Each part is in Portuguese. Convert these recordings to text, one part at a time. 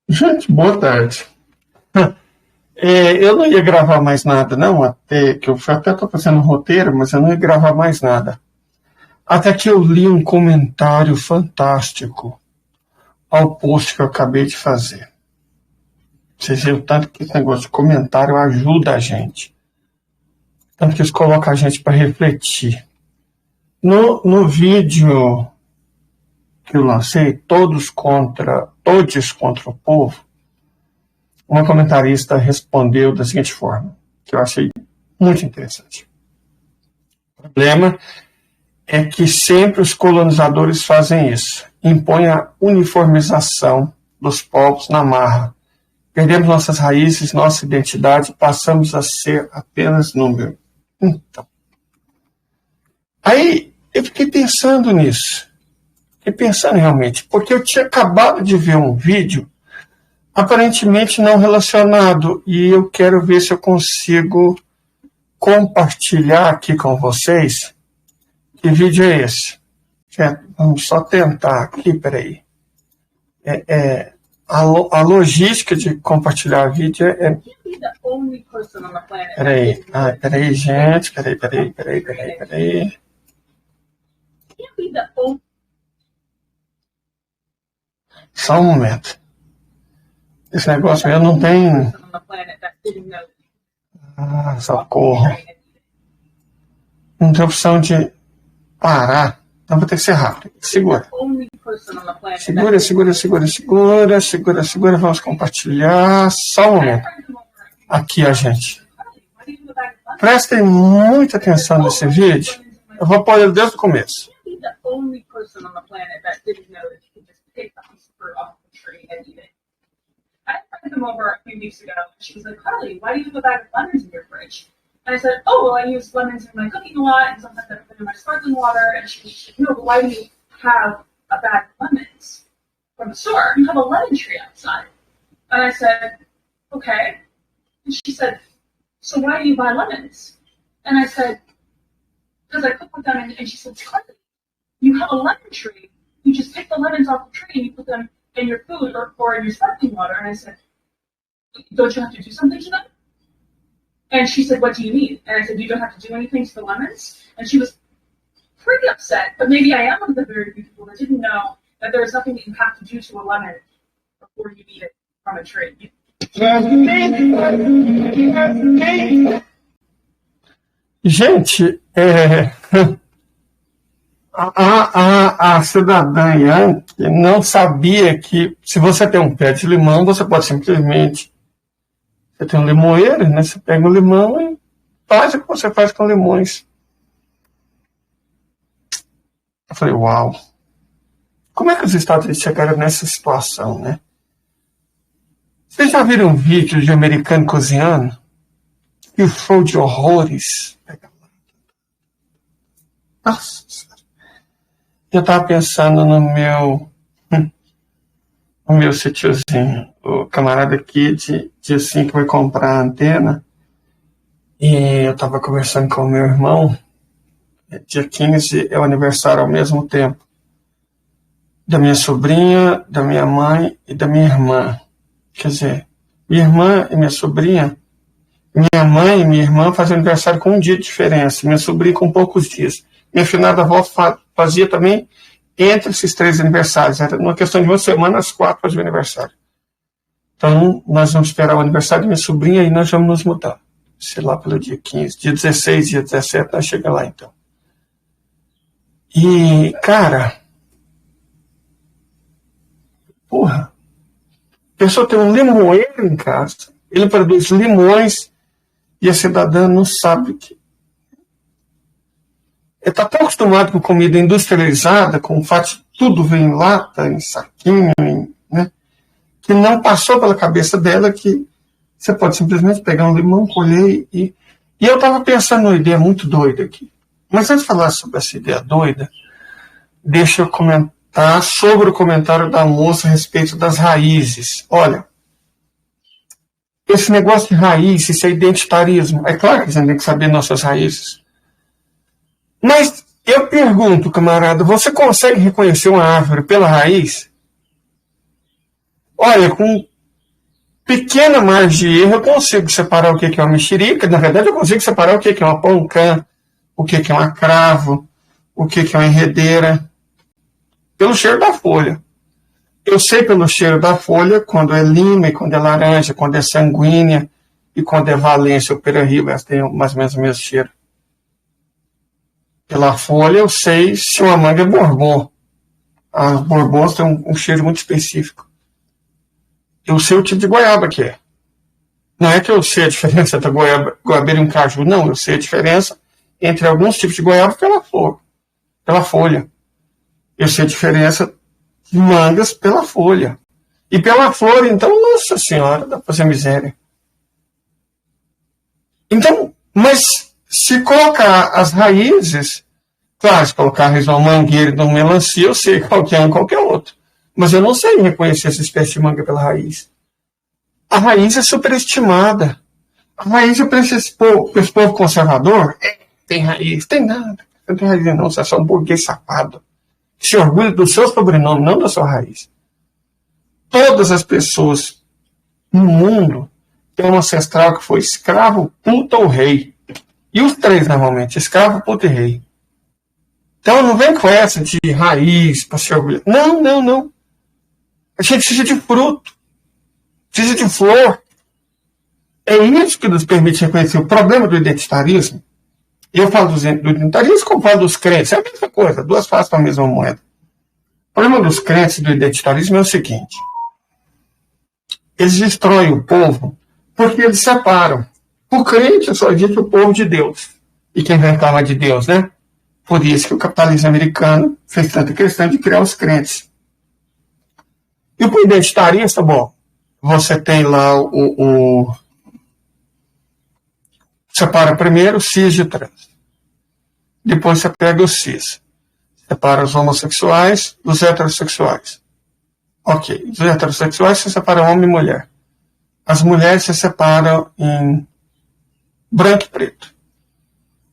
Gente, boa tarde. Eu não ia gravar mais nada, não, até que eu até estou fazendo um roteiro, mas eu não ia gravar mais nada. Até que eu li um comentário fantástico ao post que eu acabei de fazer. Vocês viram tanto que esse negócio de comentário ajuda a gente. Tanto que isso coloca a gente para refletir. No vídeo que eu lancei, Todos contra o Povo, uma comentarista respondeu da seguinte forma, que eu achei muito interessante. O problema é que sempre os colonizadores fazem isso, impõem a uniformização dos povos na marra. Perdemos nossas raízes, nossa identidade, passamos a ser apenas número. Então, aí eu fiquei pensando nisso. Fiquei pensando realmente, porque eu tinha acabado de ver um vídeo aparentemente não relacionado, e eu quero ver se eu consigo compartilhar aqui com vocês. Que vídeo é esse? Vamos só tentar aqui, peraí. A logística de compartilhar vídeo é... Peraí, gente, peraí. Só um momento. Esse negócio aí não tem... socorro. Não tem opção de parar. Então vou ter que ser rápido. Segura. Segura. Vamos compartilhar. Só um momento. Aqui, a gente. Prestem muita atenção nesse vídeo. Eu vou pôr ele desde o começo. I had them over a few weeks ago, and she was like, Carly, why do you have a bag of lemons in your fridge? And I said, oh, well, I use lemons in my cooking a lot, and sometimes I put them in my sparkling water. And she was like, no, but why do you have a bag of lemons from the store? You have a lemon tree outside. And I said, okay. And she said, so why do you buy lemons? And I said, because I cook with them. And she said, Carly, you have a lemon tree. You just pick the lemons off the tree and you put them in your food or in your sparkling water. And I said, don't you have to do something to them? And she said, what do you mean? And I said, you don't have to do anything to the lemons? And she was pretty upset, but maybe I am one of the very few people that didn't know that there is nothing that you have to do to a lemon before you eat it from a tree. Gente, a cidadã Yankee não sabia que se você tem um pé de limão, você pode simplesmente... Você tem um limoeiro, né? Você pega um limão e faz o que você faz com limões. Eu falei, uau. Como é que os Estados Unidos chegaram nessa situação, né? Vocês já viram um vídeo de um americano cozinhando? E o show de horrores. Nossa. Eu estava pensando no meu sítiozinho. O camarada aqui dia 5 vai comprar a antena. E eu estava conversando com o meu irmão. Dia 15 é o aniversário ao mesmo tempo. Da minha sobrinha, da minha mãe e da minha irmã. Quer dizer, minha irmã e minha sobrinha, minha mãe e minha irmã fazem aniversário com um dia de diferença. Minha sobrinha com poucos dias. Minha finada avó fazia também entre esses 3 aniversários. Era numa questão de uma semana, as 4 faziam aniversário. Então, nós vamos esperar o aniversário da minha sobrinha e nós vamos nos mudar. Sei lá, pelo dia 15. Dia 16, dia 17, nós chegamos lá, então. E, cara... Porra. A pessoa tem um limoeiro em casa. Ele produz limões e a cidadã não sabe o que... Ele está tão acostumado com comida industrializada, com o fato de tudo vem em lata, em saquinho, né? Que não passou pela cabeça dela que você pode simplesmente pegar um limão, colher e... E eu estava pensando numa ideia muito doida aqui. Mas antes de falar sobre essa ideia doida, deixa eu comentar sobre o comentário da moça a respeito das raízes. Olha, esse negócio de raiz, isso é identitarismo. É claro que a gente tem que saber nossas raízes. Mas eu pergunto, camarada, você consegue reconhecer uma árvore pela raiz? Olha, com pequena margem de erro, eu consigo separar o que é uma mexerica. Na verdade, eu consigo separar o que é uma poncã, o que é uma cravo, o que é uma enredeira, pelo cheiro da folha. Eu sei pelo cheiro da folha quando é lima e quando é laranja, quando é sanguínea e quando é valência ou pera-riba, elas têm mais ou menos o mesmo cheiro. Pela folha eu sei se uma manga é borbom. As borbons têm um cheiro muito específico. Eu sei o tipo de goiaba que é. Não é que eu sei a diferença entre goiabeira e um caju, não. Eu sei a diferença entre alguns tipos de goiaba pela flor, pela folha. Eu sei a diferença de mangas pela folha. E pela flor, então, nossa senhora, dá pra fazer miséria. Então, mas se colocar as raízes, claro, se colocar a raiz de uma mangueira e de uma melancia, eu sei qual que é um e qual que é outro. Mas eu não sei reconhecer essa espécie de manga pela raiz. A raiz é superestimada. A raiz é para esse povo conservador. Tem raiz, tem nada. Não tem raiz não, você é só um burguês safado. Se orgulha do seu sobrenome, não da sua raiz. Todas as pessoas no mundo têm um ancestral que foi escravo, puta ou rei. E os três, normalmente, escravo, puta e rei. Então não vem com essa de raiz para se orgulhar. Não, não, não. A gente precisa de fruto. Precisa de flor. É isso que nos permite reconhecer o problema do identitarismo. E eu falo do identitarismo como falo dos crentes. É a mesma coisa, duas faces para a mesma moeda. O problema dos crentes e do identitarismo é o seguinte. Eles destroem o povo porque eles separam. O crente só existe o povo de Deus. E quem reclama de Deus, né? Por isso que o capitalismo americano fez tanta questão de criar os crentes. E o identitarista, bom, você tem lá separa primeiro cis de trans. Depois você pega o cis. Separa os homossexuais dos heterossexuais. Ok. Os heterossexuais você separa homem e mulher. As mulheres você separa em branco e preto.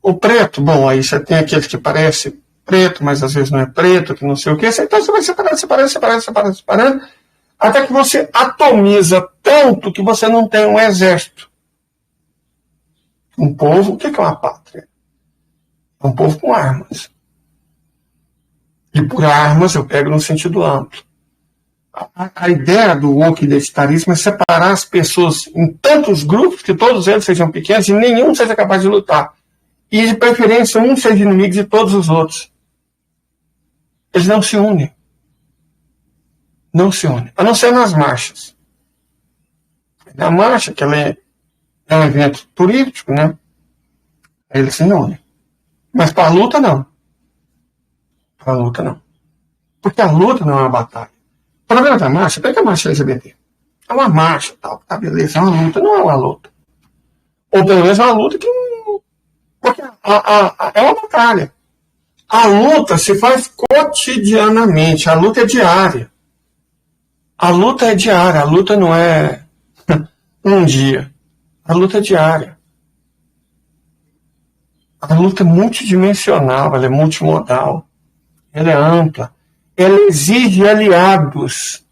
O preto, bom, aí você tem aqueles que parecem preto, mas às vezes não é preto, que não sei o quê. Então você vai separando, até que você atomiza tanto que você não tem um exército. Um povo, o que é uma pátria? É um povo com armas. E por armas eu pego no sentido amplo. A ideia do woke identitarismo é separar as pessoas em tantos grupos que todos eles sejam pequenos e nenhum seja capaz de lutar. E de preferência um seja inimigo de todos os outros. Eles não se unem. Não se unem. A não ser nas marchas. Na marcha, que ela é um evento turístico, né? Eles se unem. Mas para a luta, não. Para a luta, não. Porque a luta não é uma batalha. O problema da marcha, pega a marcha LGBT. É uma marcha, tal, tá, beleza, é uma luta, não é uma luta. Ou pelo menos é uma luta que não. Porque é uma batalha. A luta se faz cotidianamente, a luta é diária. A luta é diária, a luta não é um dia. A luta é diária. A luta é multidimensional, ela é multimodal, ela é ampla. Ela exige aliados.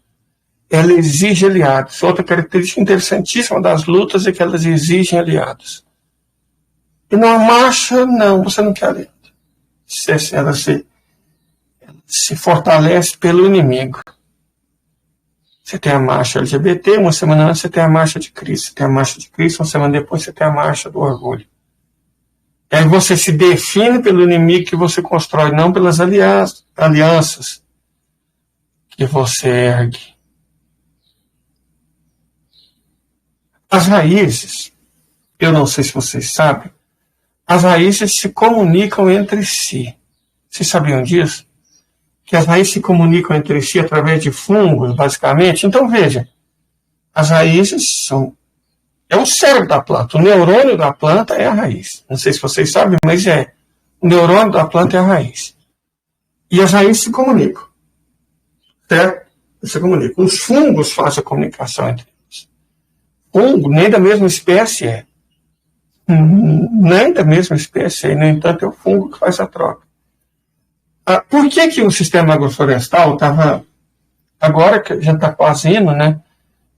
Ela exige aliados. Outra característica interessantíssima das lutas é que elas exigem aliados. E numa marcha, não, você não quer aliado. Ela se fortalece pelo inimigo. Você tem a marcha LGBT, uma semana antes você tem a marcha de Cristo. Você tem a marcha de Cristo, uma semana depois você tem a marcha do orgulho. Aí você se define pelo inimigo que você constrói, não pelas alianças que você ergue. As raízes, eu não sei se vocês sabem, as raízes se comunicam entre si. Vocês sabiam disso? Que as raízes se comunicam entre si através de fungos, basicamente. Então, veja, as raízes é o cérebro da planta. O neurônio da planta é a raiz. Não sei se vocês sabem, mas é. O neurônio da planta é a raiz. E as raízes se comunicam. Certo? Se comunicam. Os fungos fazem a comunicação entre eles. Fungo, nem da mesma espécie é. Nem da mesma espécie, no entanto, é o fungo que faz a troca. Por que o sistema agroflorestal estava, agora que a gente está quase indo, né?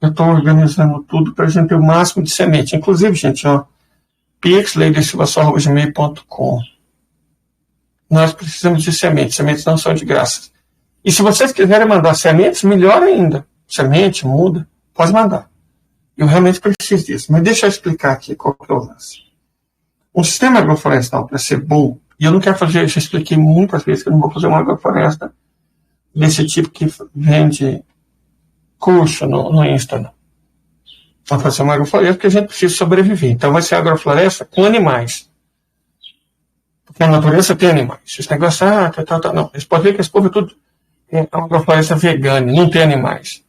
Eu estou organizando tudo para a gente ter o máximo de semente. Inclusive, gente, pixleidesilva.com. Nós precisamos de sementes. Sementes não são de graça. E se vocês quiserem mandar sementes, melhor ainda. Semente, muda, pode mandar. Eu realmente preciso disso. Mas deixa eu explicar aqui qual que é o lance. Um sistema agroflorestal, para ser bom, e eu não quero fazer, eu já expliquei muitas vezes que eu não vou fazer uma agrofloresta desse tipo que vende curso no Insta. Não. Vai fazer uma agrofloresta porque a gente precisa sobreviver. Então vai ser agrofloresta com animais. Porque a natureza tem animais. Esse negócio, não. Eles podem ver que esse povo é tudo é uma agrofloresta vegana, não tem animais.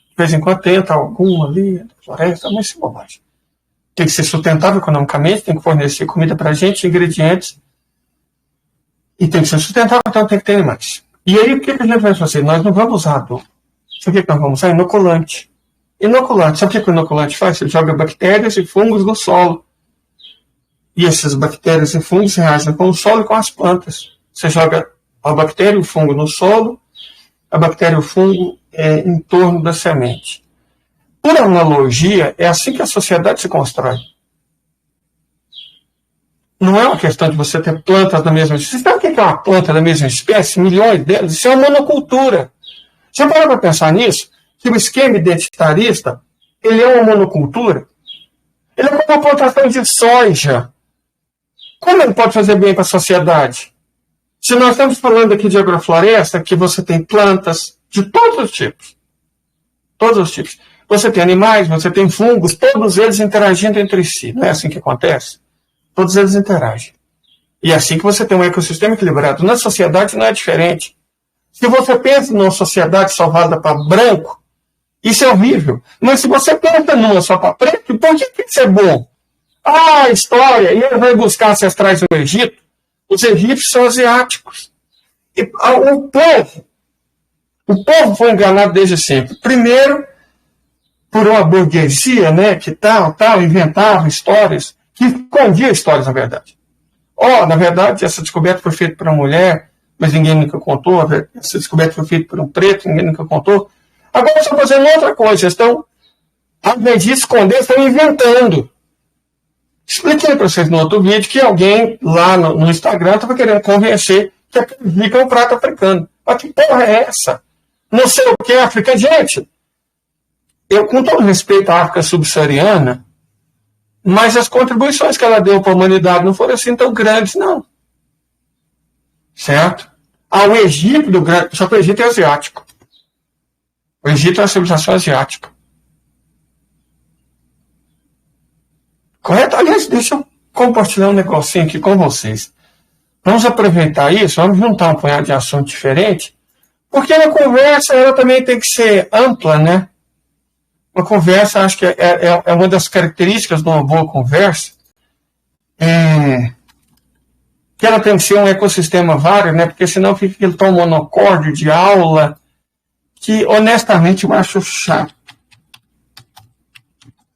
De vez em quando tenta alguma ali, floresta, mas isso é bobagem. Tem que ser sustentável economicamente, tem que fornecer comida para a gente, ingredientes, e tem que ser sustentável, então tem que ter animais. E aí, o que a gente vai fazer? Nós não vamos usar adubo. Sabe o que nós vamos usar? Inoculante. Inoculante. Sabe o que o inoculante faz? Ele joga bactérias e fungos no solo. E essas bactérias e fungos reagem com o solo e com as plantas. Você joga a bactéria e o fungo no solo, a bactéria e o fungo em torno da semente. Por analogia, é assim que a sociedade se constrói. Não é uma questão de você ter plantas da mesma espécie. Você sabe o que é uma planta da mesma espécie? Milhões delas. Isso é uma monocultura. Você parou para pensar nisso? Que o esquema identitarista, ele é uma monocultura? Ele é uma plantação de soja. Como ele pode fazer bem para a sociedade? Se nós estamos falando aqui de agrofloresta, que você tem plantas de todos os tipos. Todos os tipos. Você tem animais, você tem fungos, todos eles interagindo entre si. Não é assim que acontece? Todos eles interagem. E é assim que você tem um ecossistema equilibrado. Na sociedade não é diferente. Se você pensa numa sociedade só válida para branco, isso é horrível. Mas se você pensa numa só para preto, por que isso é bom? História, e ele vai buscar ancestrais no Egito. Os egípcios são asiáticos. E, o povo foi enganado desde sempre. Primeiro, por uma burguesia, né, que inventava histórias, que escondia histórias, na verdade. Na verdade, essa descoberta foi feita por uma mulher, mas ninguém nunca contou. Essa descoberta foi feita por um preto, ninguém nunca contou. Agora estão fazendo outra coisa. Estão, ao invés de esconder, estão inventando. Expliquei para vocês no outro vídeo que alguém lá no Instagram estava querendo convencer que a canjica é um prato africano. Mas que porra é essa? Não sei o que é africano. Gente, eu, com todo respeito à África subsaariana, mas as contribuições que ela deu para a humanidade não foram assim tão grandes, não. Certo? O Egito, só que o Egito é asiático. O Egito é uma civilização asiática. Correto? Aliás, deixa eu compartilhar um negocinho aqui com vocês. Vamos aproveitar isso, vamos juntar um punhado de assunto diferente, porque a conversa ela também tem que ser ampla, né? Uma conversa, acho que é uma das características de uma boa conversa, que ela tem que ser um ecossistema vário, né? Porque senão fica aquele tom monocórdio de aula, que honestamente eu acho chato.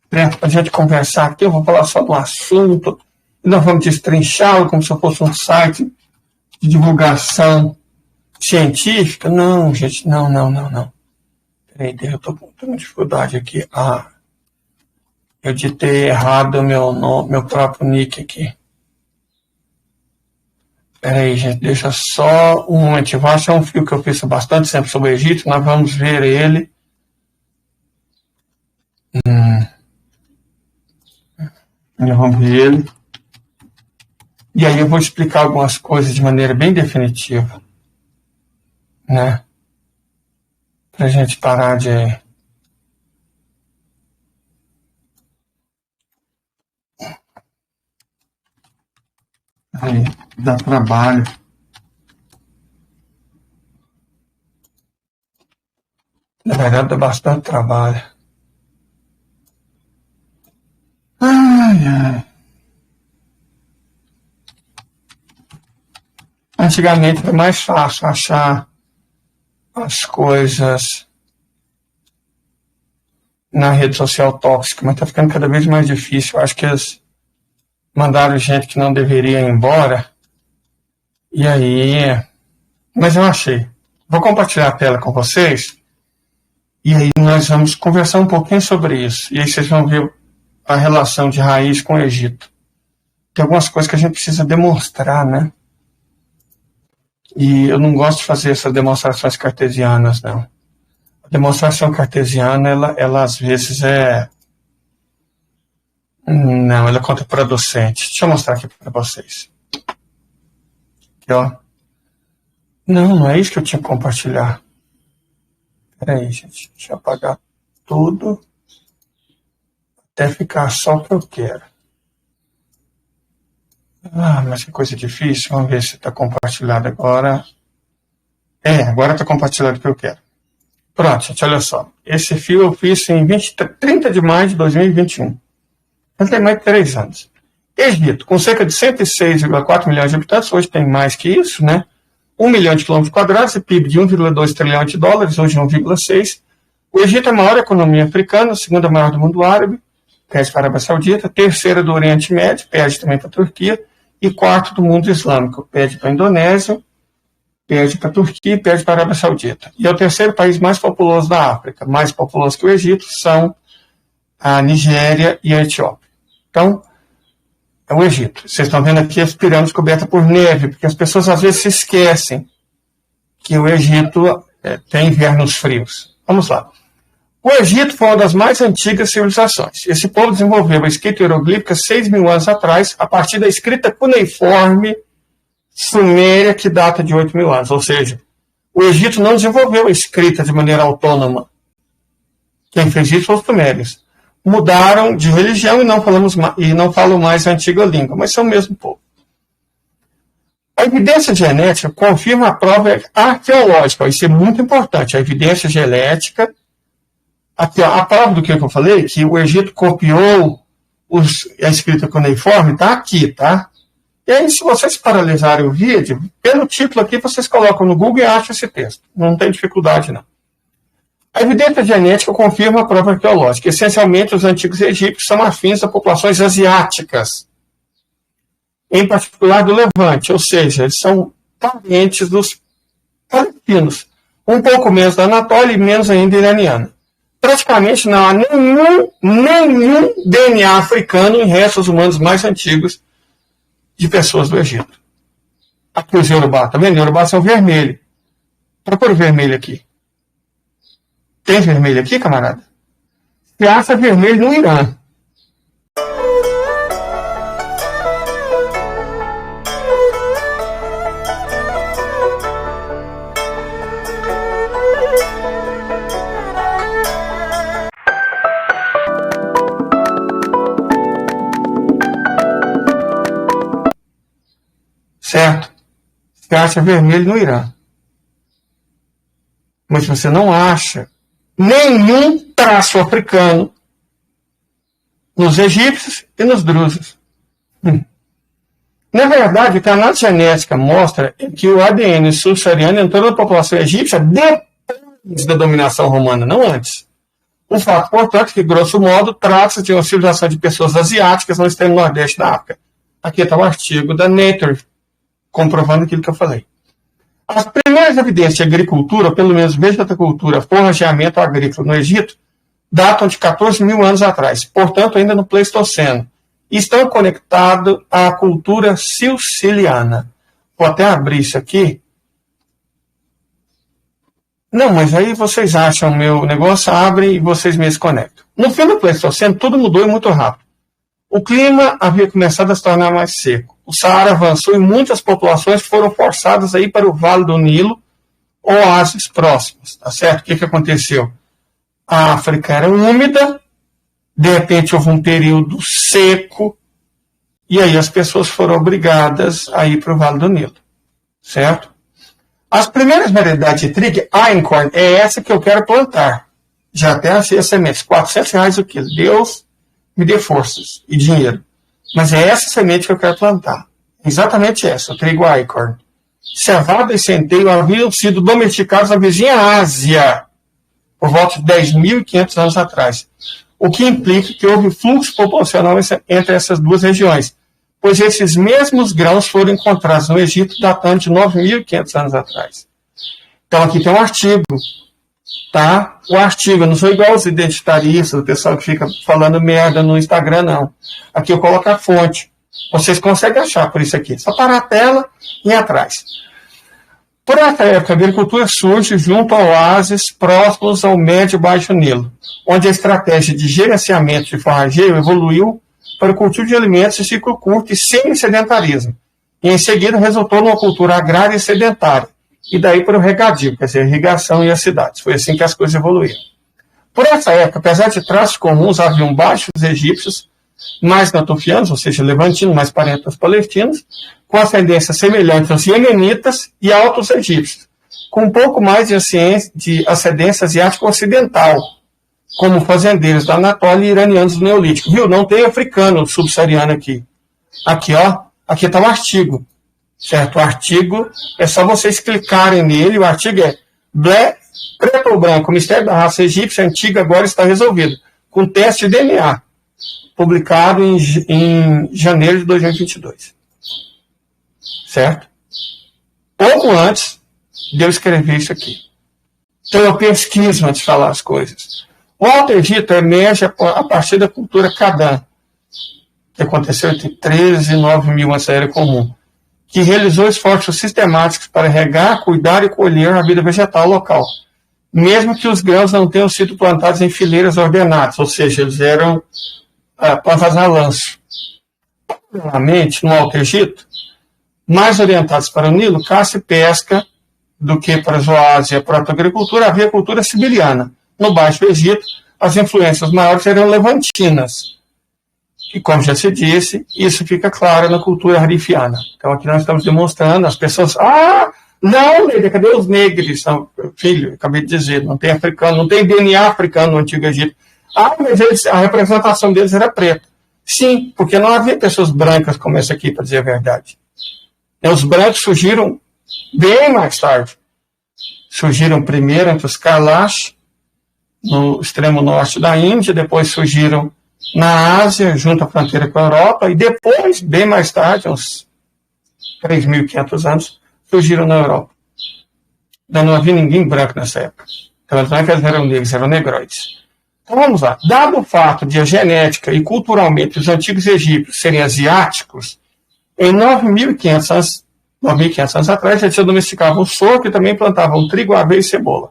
Para a gente conversar aqui, eu vou falar só do assunto, e nós vamos destrinchá-lo como se fosse um site de divulgação científica. Não, gente, não. Peraí, eu estou com dificuldade aqui. Eu digitei errado meu próprio nick aqui. Peraí, gente, deixa só um momento. Eu acho que é um fio que eu fiz bastante sempre sobre o Egito, nós vamos ver ele. Nós vamos ver ele. E aí eu vou explicar algumas coisas de maneira bem definitiva, né? Pra gente parar de... Aí, dá trabalho. Na verdade, dá bastante trabalho. Ai. Antigamente era mais fácil achar as coisas na rede social tóxica, mas está ficando cada vez mais difícil. Eu acho que as mandaram gente que não deveria ir embora. E aí, mas eu achei. Vou compartilhar a tela com vocês. E aí nós vamos conversar um pouquinho sobre isso. E aí vocês vão ver a relação de raiz com o Egito. Tem algumas coisas que a gente precisa demonstrar, né? E eu não gosto de fazer essas demonstrações cartesianas, não. A demonstração cartesiana, ela às vezes não, ela é contraproducente. Deixa eu mostrar aqui para vocês. Aqui, ó. Não é isso que eu tinha que compartilhar. Peraí, gente. Deixa eu apagar tudo. Até ficar só o que eu quero. Mas que coisa difícil. Vamos ver se está compartilhado agora. Agora está compartilhado o que eu quero. Pronto, gente, olha só. Esse fio eu fiz em 30 de maio de 2021. Ele tem mais de 3 anos. Egito, com cerca de 106,4 milhões de habitantes, hoje tem mais que isso, né? 1 milhão de quilômetros quadrados e PIB de 1,2 trilhão de dólares, hoje 1,6. O Egito é a maior economia africana, a segunda maior do mundo árabe, perde para a Arábia Saudita, terceira do Oriente Médio, perde também para a Turquia, e quarto do mundo islâmico, perde para a Indonésia, perde para a Turquia e perde para a Arábia Saudita. E é o terceiro país mais populoso da África, mais populoso que o Egito, são a Nigéria e a Etiópia. Então, é o Egito. Vocês estão vendo aqui as pirâmides cobertas por neve, porque as pessoas às vezes se esquecem que o Egito tem invernos frios. Vamos lá. O Egito foi uma das mais antigas civilizações. Esse povo desenvolveu a escrita hieroglífica 6.000 anos atrás, a partir da escrita cuneiforme suméria, que data de 8.000 anos. Ou seja, o Egito não desenvolveu a escrita de maneira autônoma. Quem fez isso foram os sumérios. Mudaram de religião e não falam mais a antiga língua, mas são o mesmo povo. A evidência genética confirma a prova arqueológica. Isso é muito importante. A evidência genética, aqui, ó, a prova do que eu falei, que o Egito copiou a escrita cuneiforme, está aqui, tá? E aí, se vocês paralisarem o vídeo, pelo título aqui, vocês colocam no Google e acham esse texto. Não tem dificuldade, não. A evidência genética confirma a prova arqueológica. Essencialmente, os antigos egípcios são afins a populações asiáticas, em particular do Levante, ou seja, eles são parentes dos palestinos, um pouco menos da Anatólia e menos ainda iraniana. Praticamente não há nenhum DNA africano em restos humanos mais antigos de pessoas do Egito. Aqui os Yorubá, tá vendo? Os Yorubá são vermelhos. Procura o vermelho aqui. Tem vermelho aqui, camarada? Você acha vermelho no Irã. Certo? Você acha vermelho no Irã. Mas você não acha nenhum traço africano nos egípcios e nos drusos. Na verdade, a análise genética mostra que o ADN subsaariano entrou na população egípcia depois da dominação romana, não antes. O fato, portanto, que, grosso modo, trata-se de uma civilização de pessoas asiáticas no extremo nordeste da África. Aqui está o artigo da Nature, comprovando aquilo que eu falei. As primeiras evidências de agricultura, ou pelo menos vegetacultura, forrageamento agrícola no Egito, datam de 14.000 anos atrás, portanto, ainda no Pleistoceno, e estão conectados à cultura siciliana. Vou até abrir isso aqui. Não, mas aí vocês acham o meu negócio, abre e vocês me desconectam. No fim do Pleistoceno, tudo mudou e muito rápido. O clima havia começado a se tornar mais seco. O Saara avançou e muitas populações foram forçadas a ir para o Vale do Nilo ou oásis próximos. Tá certo? O que aconteceu? A África era úmida, de repente houve um período seco, e aí as pessoas foram obrigadas a ir para o Vale do Nilo. Certo? As primeiras variedades de trigo, Einkorn, é essa que eu quero plantar. Já até achei as sementes, R$400 o quilo. Deus me dê forças e dinheiro. Mas é essa semente que eu quero plantar. Exatamente essa, o trigo Einkorn. Cevada e centeio haviam sido domesticados na vizinha Ásia, por volta de 10.500 anos atrás. O que implica que houve fluxo proporcional entre essas duas regiões. pois esses mesmos grãos foram encontrados no Egito datando de 9.500 anos atrás. Então aqui tem um artigo, tá? O artigo, eu não sou igual aos identitaristas, o pessoal que fica falando merda no Instagram, não. Aqui eu coloco a fonte. Vocês conseguem achar por isso aqui. Só parar a tela e ir atrás. Por essa época, a agricultura surge junto a oásis próximos ao Médio e Baixo Nilo, onde a estratégia de gerenciamento de forrageio evoluiu para o cultivo de alimentos de ciclo curto e semi-sedentarismo. E em seguida resultou numa cultura agrária e sedentária. E daí para o regadio, quer dizer, a irrigação e as cidades. Foi assim que as coisas evoluíram. Por essa época, apesar de traços comuns, haviam baixos egípcios, mais natufianos, ou seja, levantinos, mais parentes dos palestinos, com ascendência semelhante aos iemenitas e altos egípcios, com um pouco mais de ascendência asiático-ocidental, como fazendeiros da Anatólia e iranianos do Neolítico. Viu? Não tem africano subsaariano aqui. Aqui, ó, aqui está o artigo. Certo? O artigo, é só vocês clicarem nele, o artigo é preto ou branco, o mistério da raça egípcia antiga agora está resolvido, com teste de DNA, publicado em janeiro de 2022. Certo? Pouco antes de eu escrever isso aqui. Então eu pesquiso antes de falar as coisas. O Alto Egito emerge a partir da cultura Cadã, que aconteceu entre 13 e 9 mil antes da Era Comum, que realizou esforços sistemáticos para regar, cuidar e colher a vida vegetal local, mesmo que os grãos não tenham sido plantados em fileiras ordenadas, ou seja, eles eram plantados a lanço. Paralelamente, no Alto Egito, mais orientados para o Nilo, caça e pesca do que para as oásis e a proto-agricultura, havia a cultura siberiana. No Baixo Egito, as influências maiores eram levantinas. E, como já se disse, isso fica claro na cultura harifiana. Então, aqui nós estamos demonstrando, as pessoas... não, Leide, cadê os negros? Não, filho, acabei de dizer, não tem africano, não tem DNA africano no Antigo Egito. Mas a representação deles era preta. Sim, porque não havia pessoas brancas como essa aqui, para dizer a verdade. Os brancos surgiram bem mais tarde. Surgiram primeiro entre os Kalash, no extremo norte da Índia, depois surgiram na Ásia, junto à fronteira com a Europa, e depois, bem mais tarde, uns 3.500 anos, surgiram na Europa. Não havia ninguém branco nessa época. Então, as brancas eram negros, eram negroides. Então, vamos lá. Dado o fato de a genética e culturalmente os antigos egípcios serem asiáticos, em 9.500 anos atrás, já se domesticavam sorgo e também plantavam trigo, aveia e cebola.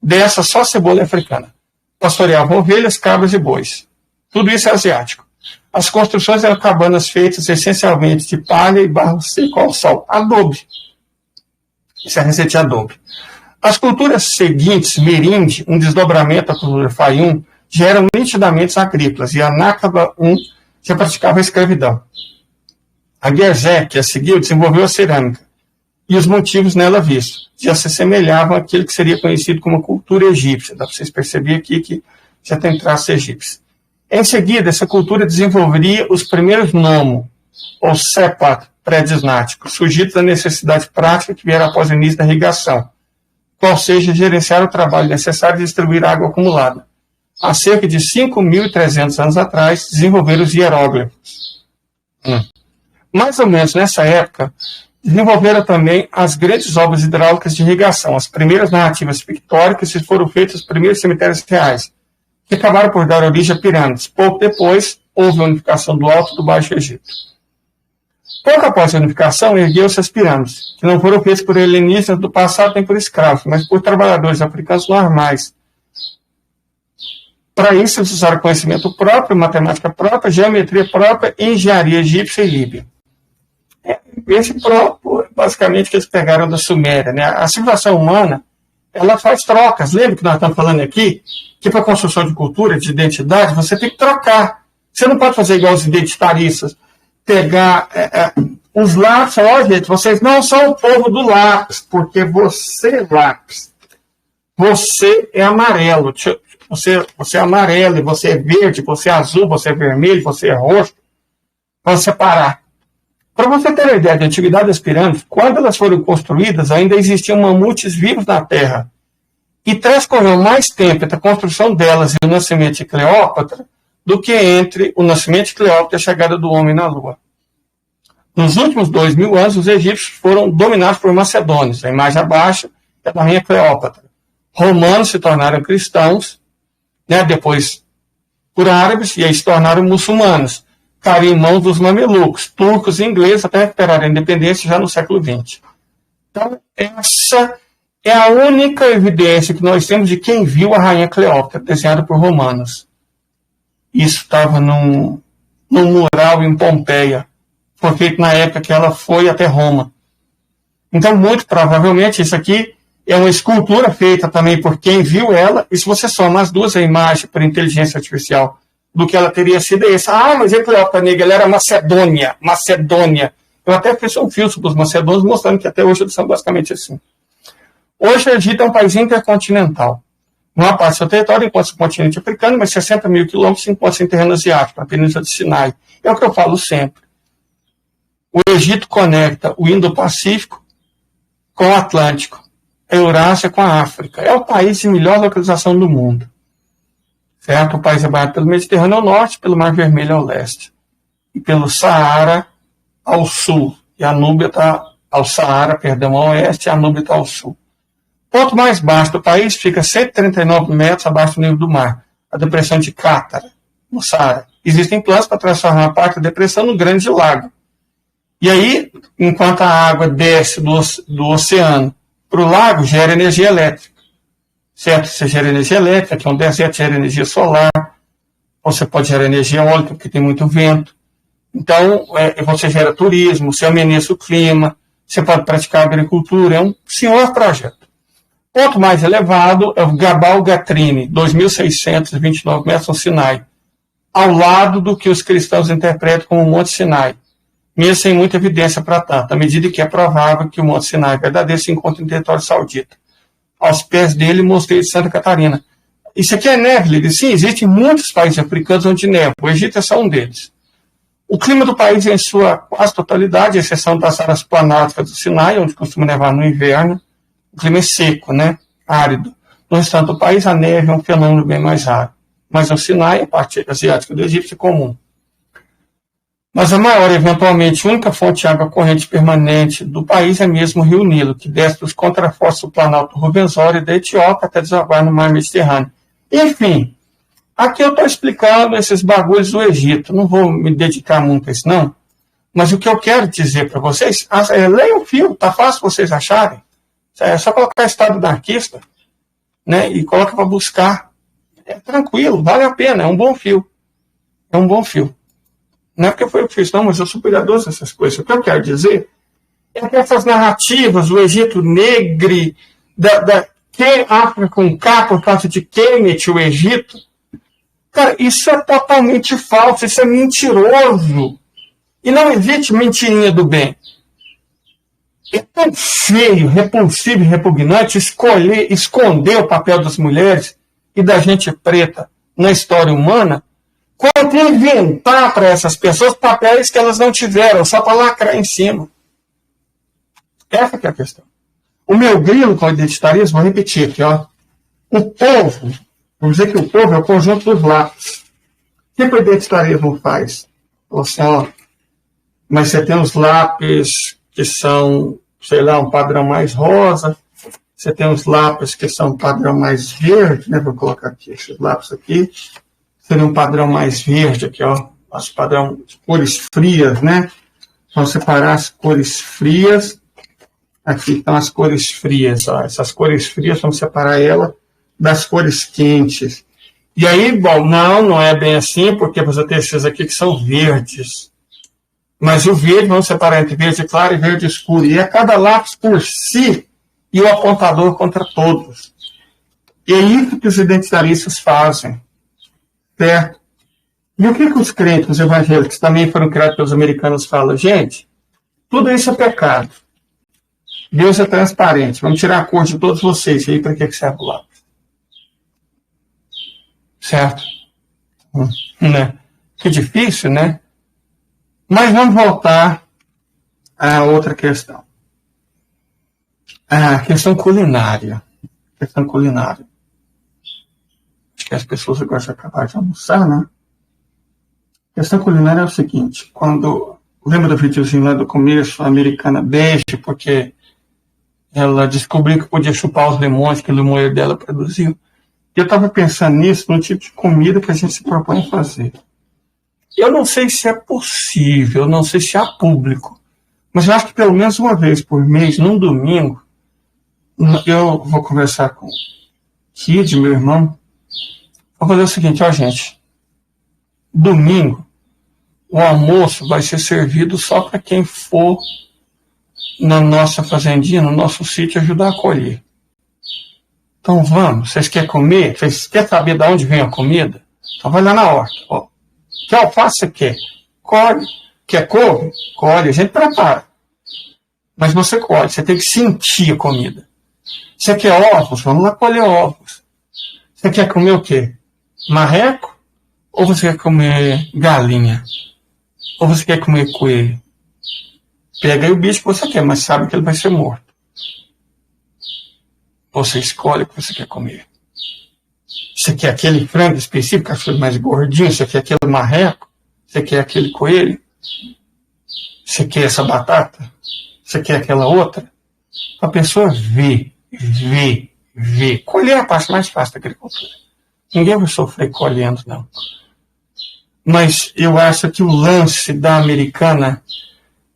Dessa, só cebola é africana. Pastoreavam ovelhas, cabras e bois. Tudo isso é asiático. As construções eram cabanas feitas essencialmente de palha e barro seco ao sol. Adobe. Isso é a receita de adobe. As culturas seguintes, Merinde, um desdobramento da cultura Fayum, já eram nitidamente agrícolas, e a Nakaba I já praticava a escravidão. A Gerzé, que a seguiu, desenvolveu a cerâmica, e os motivos nela vistos já se assemelhavam àquilo que seria conhecido como cultura egípcia. Dá para vocês perceberem aqui que já tem traços egípcios. Em seguida, essa cultura desenvolveria os primeiros nomo, ou sepat, pré-disnáticos, surgidos da necessidade prática que viera após o início da irrigação, qual seja gerenciar o trabalho necessário de distribuir água acumulada. Há cerca de 5.300 anos atrás, desenvolveram os hieróglifos. Mais ou menos nessa época, desenvolveram também as grandes obras hidráulicas de irrigação. As primeiras narrativas pictóricas foram feitas os primeiros cemitérios reais, que acabaram por dar origem a pirâmides. Pouco depois, houve a unificação do Alto e do Baixo Egito. Pouco após a unificação, ergueu-se as pirâmides, que não foram feitas por helenistas do passado nem por escravos, mas por trabalhadores africanos normais. Para isso, eles usaram conhecimento próprio, matemática própria, geometria própria, engenharia egípcia e líbia. Esse próprio, basicamente, que eles pegaram da Suméria. Né? A civilização humana, ela faz trocas. Lembra que nós estamos falando aqui? Que para a construção de cultura, de identidade, você tem que trocar. Você não pode fazer igual os identitaristas, pegar os lápis, gente, vocês não são o povo do lápis, porque você é lápis. Você é amarelo. Você é amarelo, você é verde, você é azul, você é vermelho, você é roxo. Vamos separar. Para você ter uma ideia da antiguidade das pirâmides, quando elas foram construídas, ainda existiam mamutes vivos na Terra. E transcorreu mais tempo entre a construção delas e o nascimento de Cleópatra do que entre o nascimento de Cleópatra e a chegada do homem na Lua. Nos últimos 2.000 anos, os egípcios foram dominados por macedônios. A imagem abaixo é da rainha Cleópatra. Romanos se tornaram cristãos, né, depois por árabes, e aí se tornaram muçulmanos. Caíram em mãos dos mamelucos, turcos e ingleses, até recuperar a independência já no século XX. Então, essa é a única evidência que nós temos de quem viu a rainha Cleópatra, desenhada por romanos. Isso estava num mural em Pompeia. Foi feito na época que ela foi até Roma. Então, muito provavelmente, isso aqui é uma escultura feita também por quem viu ela, e se você soma as duas, a imagem por inteligência artificial do que ela teria sido, é essa. Ah, mas a Cleópatra Negra, ela era Macedônia. Eu até fiz um filtro para os macedônios, mostrando que até hoje eles são basicamente assim. Hoje, o Egito é um país intercontinental. Uma parte do seu território encontra-se no continente africano, mas 60 mil quilômetros encontra-se em terreno asiático, na Península de Sinai. É o que eu falo sempre. O Egito conecta o Indo-Pacífico com o Atlântico, a Eurásia com a África. É o país de melhor localização do mundo. Certo? O país é banhado pelo Mediterrâneo ao norte, pelo Mar Vermelho ao leste. E pelo Saara ao sul. E a Núbia está ao Saara, ao oeste, e a Núbia está ao sul. O ponto mais baixo do país fica 139 metros abaixo do nível do mar. A depressão de Cátara, no Saara. Existem planos para transformar a parte da depressão no grande lago. E aí, enquanto a água desce do oceano para o lago, gera energia elétrica. Certo? Você gera energia elétrica, que é um deserto, gera energia solar. Ou você pode gerar energia eólica, porque tem muito vento. Então, você gera turismo, você ameniza o clima, você pode praticar agricultura. É um senhor projeto. O ponto mais elevado é o Gabal Gatrine, 2.629 metros no Sinai, ao lado do que os cristãos interpretam como o Monte Sinai, mesmo sem muita evidência para tanto, à medida que é provável que o Monte Sinai verdadeiro se encontre em território saudita. Aos pés dele, mostrei de Santa Catarina. Isso aqui é neve, ele sim, existem muitos países africanos onde neva, o Egito é só um deles. O clima do país é em sua quase totalidade, à exceção das áreas planáticas do Sinai, onde costuma nevar no inverno. O clima é seco, né? Árido. No restante do país, a neve é um fenômeno bem mais raro. Mas no Sinai, a parte asiática do Egito, é comum. Mas a maior, eventualmente, única fonte de água corrente permanente do país é mesmo o Rio Nilo, que desce dos contrafortes do Planalto Rubensório e da Etiópia até desaguar no Mar Mediterrâneo. Enfim, aqui eu estou explicando esses bagulhos do Egito. Não vou me dedicar muito a isso, não. Mas o que eu quero dizer para vocês, leiam o filme, tá fácil vocês acharem. É só colocar estado anarquista, né, e coloca para buscar. É tranquilo, vale a pena, é um bom fio. É um bom fio. Não é porque foi eu que fiz, não, mas eu sou cuidadoso dessas coisas. O que eu quero dizer é que essas narrativas do Egito Negre, que África com K, por causa de Kemet, o Egito, cara, isso é totalmente falso, isso é mentiroso. E não existe mentirinha do bem. É tão feio, repulsivo e repugnante esconder o papel das mulheres e da gente preta na história humana, quanto inventar para essas pessoas papéis que elas não tiveram, só para lacrar em cima. Essa que é a questão. O meu grilo com o identitarismo, vou repetir aqui, ó. O povo, vamos dizer que o povo é o conjunto dos lápis. O que o identitarismo faz? Assim, ó, mas você tem os lápis que são, sei lá, um padrão mais rosa, você tem os lápis que são um padrão mais verde, né? Vou colocar aqui esses lápis aqui. Seria um padrão mais verde aqui, ó. Os padrão de cores frias, né? Vamos separar as cores frias. Aqui estão as cores frias, ó. Essas cores frias, vamos separar ela das cores quentes. E aí, bom, não é bem assim, porque você tem esses aqui que são verdes. Mas o verde, vamos separar entre verde claro e verde escuro. E é cada lápis por si e o apontador contra todos. E é isso que os identitaristas fazem. Certo? E o que os crentes, os evangélicos, também foram criados pelos americanos, falam? Gente, tudo isso é pecado. Deus é transparente. Vamos tirar a cor de todos vocês. E aí, para que serve o lápis? Certo? Né? Que difícil, né? Mas vamos voltar a outra questão. A questão culinária. Acho que as pessoas agora já acabaram de almoçar, né? A questão culinária é o seguinte: quando Lembra do videozinho lá do começo? A americana beijo, porque ela descobriu que podia chupar os limões que o limoeiro dela produziu. E eu estava pensando nisso, no tipo de comida que a gente se propõe a fazer. Eu não sei se é possível, eu não sei se há público, mas eu acho que pelo menos uma vez por mês, num domingo, eu vou conversar com o Kid, meu irmão. Vou fazer o seguinte, ó gente, domingo, o almoço vai ser servido só para quem for na nossa fazendinha, no nosso sítio, ajudar a colher. Então vamos, vocês querem comer? Vocês querem saber de onde vem a comida? Então vai lá na horta. Ó. Que alface você quer? Colhe. Quer couve? Colhe, a gente prepara. Mas você colhe, você tem que sentir a comida. Você quer ovos? Vamos lá colher ovos. Você quer comer o quê? Marreco? Ou você quer comer galinha? Ou você quer comer coelho? Pega aí o bicho que você quer, mas sabe que ele vai ser morto. Você escolhe o que você quer comer. Você quer aquele frango específico, aquele mais gordinho? Você quer aquele marreco? Você quer aquele coelho? Você quer essa batata? Você quer aquela outra? A pessoa vê. Colher é a parte mais fácil da agricultura. Ninguém vai sofrer colhendo, não. Mas eu acho que o lance da americana,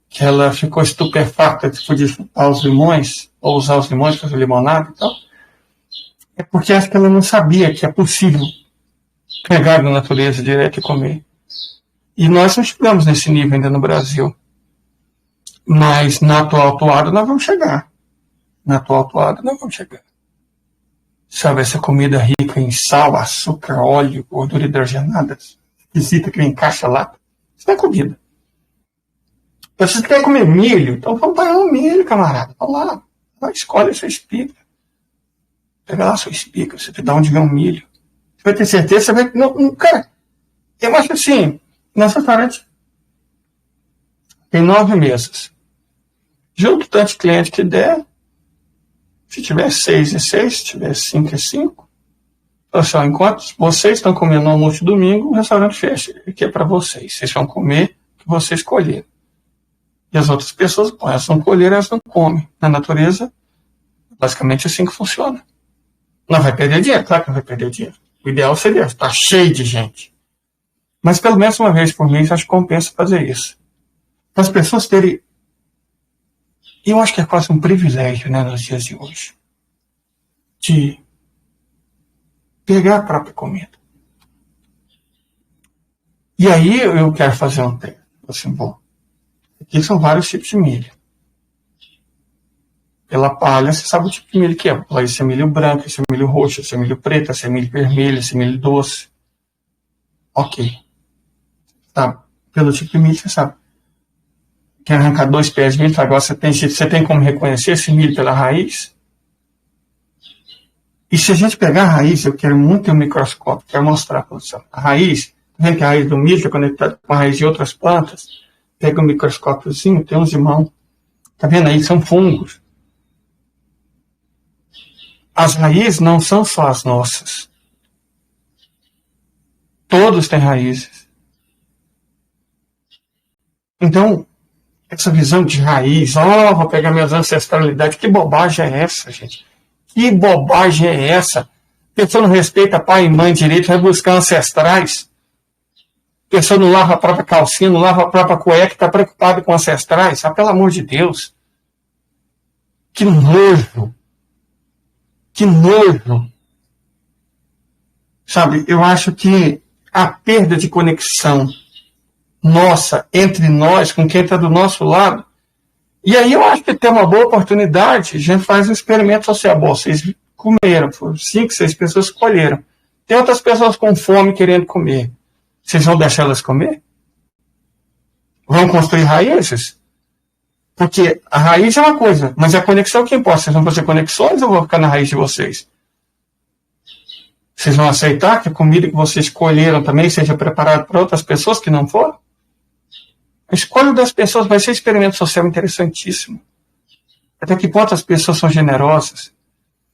que ela ficou estupefacta de poder chupar os limões, ou usar os limões para fazer limonada e tal, é porque acho que ela não sabia que é possível pegar da natureza direto e comer. E nós não chegamos nesse nível ainda no Brasil. Mas na atual toada nós vamos chegar. Sabe, essa comida rica em sal, açúcar, óleo, gordura hidrogenada, esquisita que vem em caixa lá. Isso não é comida. Você quer comer milho? Então vamos para um milho, camarada. Vamos lá. Vai, escolhe a sua espiga. Pega lá a sua espiga, você te dá onde vem um milho. Você vai ter certeza, você vai... Não, cara, eu acho assim, nosso restaurante tem 9 mesas. Junto tanto cliente que der, se tiver 6 é 6, se tiver 5 é 5. Pessoal, enquanto vocês estão comendo no almoço domingo, o restaurante fecha, que é para vocês. Vocês vão comer o que vocês escolheram. E as outras pessoas, bom, elas não colheram, elas não comem. Na natureza, basicamente assim que funciona. Não vai perder dinheiro, claro que não vai perder dinheiro. O ideal seria estar cheio de gente. Mas pelo menos uma vez por mês, acho que compensa fazer isso. Para as pessoas terem... E eu acho que é quase um privilégio, né, nos dias de hoje, de pegar a própria comida. E aí eu quero fazer um tempo. Assim, bom, aqui são vários tipos de milho. Pela palha, você sabe o tipo de milho que é. Esse é milho branco, esse é milho roxo, esse é milho preto, esse é milho vermelho, esse é milho doce. Ok. Tá. Pelo tipo de milho, você sabe. Quer arrancar 2 pés de milho, agora você tem como reconhecer esse milho pela raiz? E se a gente pegar a raiz, eu quero muito ter um microscópio, quero mostrar para você. A raiz, tá vendo que a raiz do milho está conectada com a raiz de outras plantas? Pega um microscópiozinho, tem uns de mão. Tá vendo aí? São fungos. As raízes não são só as nossas. Todos têm raízes. Então, essa visão de raiz, vou pegar minhas ancestralidades, que bobagem é essa, gente? Que bobagem é essa? A pessoa não respeita pai e mãe direito, vai buscar ancestrais. A pessoa não lava a própria calcinha, não lava a própria cueca, está preocupada com ancestrais. Pelo amor de Deus. Que nojo. Que nojo. Sabe, eu acho que a perda de conexão nossa, entre nós, com quem está do nosso lado. E aí eu acho que tem uma boa oportunidade, a gente faz um experimento social. Bom, vocês comeram, foram 5, 6 pessoas que escolheram. Tem outras pessoas com fome querendo comer. Vocês vão deixar elas comer? Vão construir raízes? Porque a raiz é uma coisa, mas a conexão que importa. Vocês vão fazer conexões ou vão ficar na raiz de vocês? Vocês vão aceitar que a comida que vocês escolheram também seja preparada para outras pessoas que não foram? A escolha das pessoas vai ser um experimento social interessantíssimo. Até que ponto as pessoas são generosas?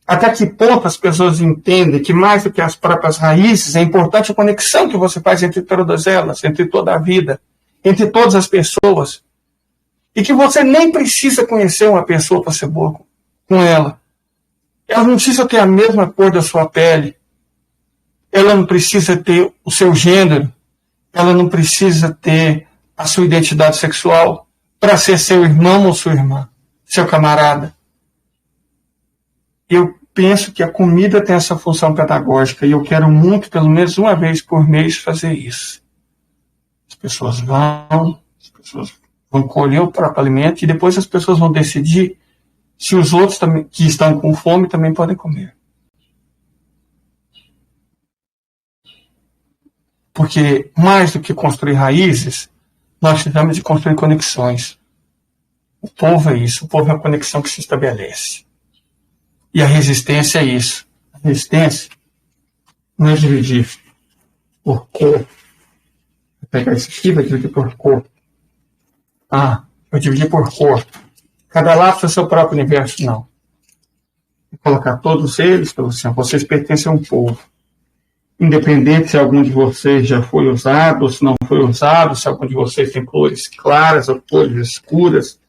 Até que ponto as pessoas entendem que mais do que as próprias raízes, é importante a conexão que você faz entre todas elas, entre toda a vida, entre todas as pessoas. E que você nem precisa conhecer uma pessoa para ser boa com ela. Ela não precisa ter a mesma cor da sua pele. Ela não precisa ter o seu gênero. Ela não precisa ter a sua identidade sexual para ser seu irmão ou sua irmã, seu camarada. Eu penso que a comida tem essa função pedagógica e eu quero muito, pelo menos uma vez por mês, fazer isso. As pessoas vão colher o próprio alimento e depois as pessoas vão decidir se os outros também, que estão com fome também podem comer. Porque mais do que construir raízes, nós precisamos de construir conexões. O povo é isso, o povo é a conexão que se estabelece. E a resistência é isso. A resistência não é dividir por cor. Vou pegar esse aqui, vai dividir por cor. Vou dividir por cor. Cada lápis é seu próprio universo, não. Vou colocar todos eles, assim, vocês pertencem a um povo. Independente se algum de vocês já foi usado ou se não foi usado, se algum de vocês tem cores claras ou cores escuras,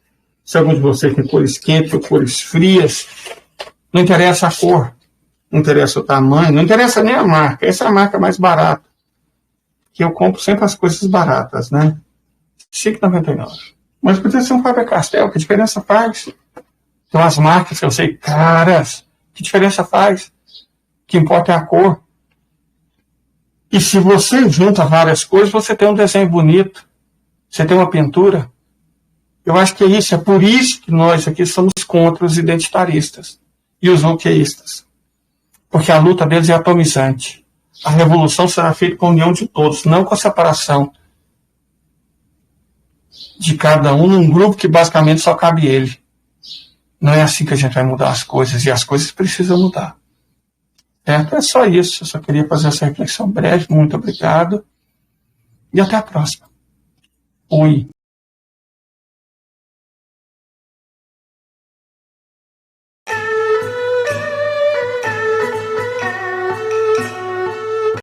se algum de vocês tem cores quentes ou cores frias, não interessa a cor, não interessa o tamanho, não interessa nem a marca. Essa é a marca mais barata. Que eu compro sempre as coisas baratas, né? R$ 5,99. Mas podia ser um Faber-Castell, que diferença faz? Tem umas marcas que eu sei caras, que diferença faz? O que importa é a cor. E se você junta várias coisas, você tem um desenho bonito, você tem uma pintura. Eu acho que é isso, é por isso que nós aqui somos contra os identitaristas e os wokeístas. Porque a luta deles é atomizante. A revolução será feita com a união de todos, não com a separação de cada um num grupo que basicamente só cabe ele. Não é assim que a gente vai mudar as coisas, e as coisas precisam mudar. Certo? É só isso. Eu só queria fazer essa reflexão breve. Muito obrigado. E até a próxima. Oi.